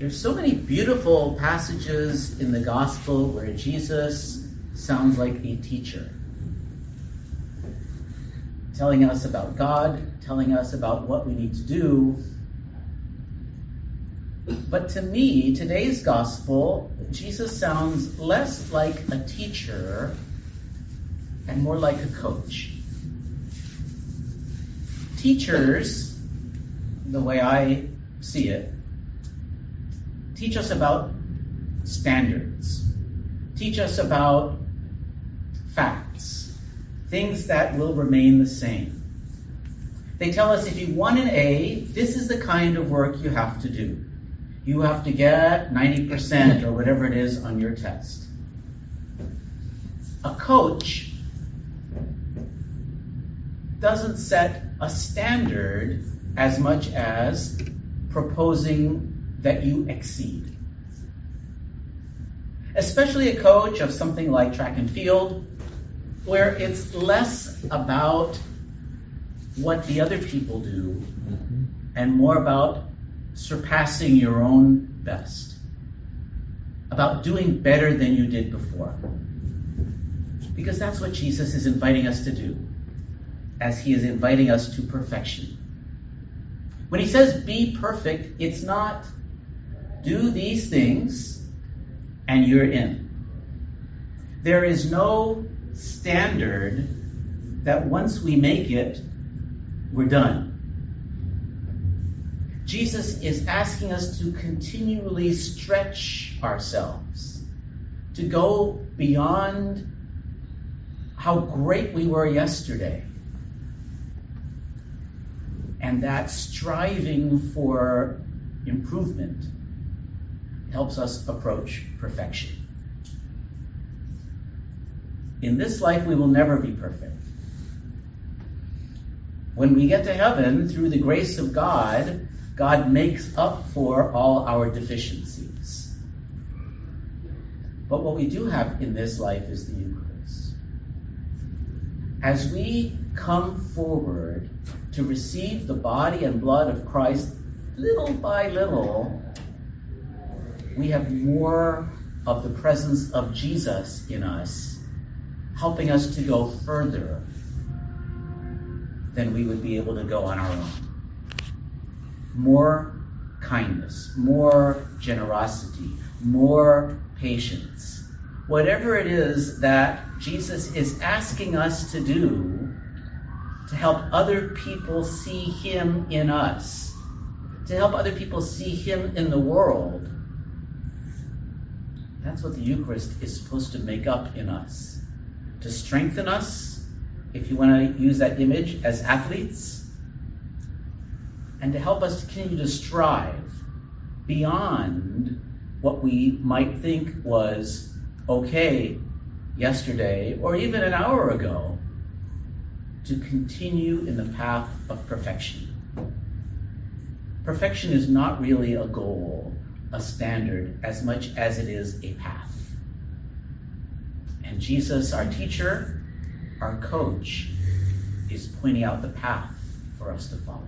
There's so many beautiful passages in the gospel where Jesus sounds like a teacher, telling us about God, telling us about what we need to do. But to me, today's gospel, Jesus sounds less like a teacher and more like a coach. Teachers, the way I see it, teach us about standards, teach us about facts, things that will remain the same. They tell us if you want an A, this is the kind of work you have to do. You have to get 90% or whatever it is on your test. A coach doesn't set a standard as much as proposing that you exceed. Especially a coach of something like track and field, where it's less about what the other people do and more about surpassing your own best, about doing better than you did before. Because that's what Jesus is inviting us to do, as he is inviting us to perfection. When he says be perfect, it's not do these things and you're in. There is no standard that once we make it, we're done. Jesus is asking us to continually stretch ourselves, to go beyond how great we were yesterday. And that striving for improvement helps us approach perfection. In this life, we will never be perfect. When we get to heaven, through the grace of God, God makes up for all our deficiencies. But what we do have in this life is the Eucharist. As we come forward to receive the body and blood of Christ, little by little, we have more of the presence of Jesus in us, helping us to go further than we would be able to go on our own. More kindness, more generosity, more patience. Whatever it is that Jesus is asking us to do to help other people see him in us, to help other people see him in the world, that's what the Eucharist is supposed to make up in us. To strengthen us, if you want to use that image, as athletes, and to help us to continue to strive beyond what we might think was okay yesterday or even an hour ago, to continue in the path of perfection. Perfection is not really a goal, a standard, as much as it is a path. And Jesus, our teacher, our coach, is pointing out the path for us to follow.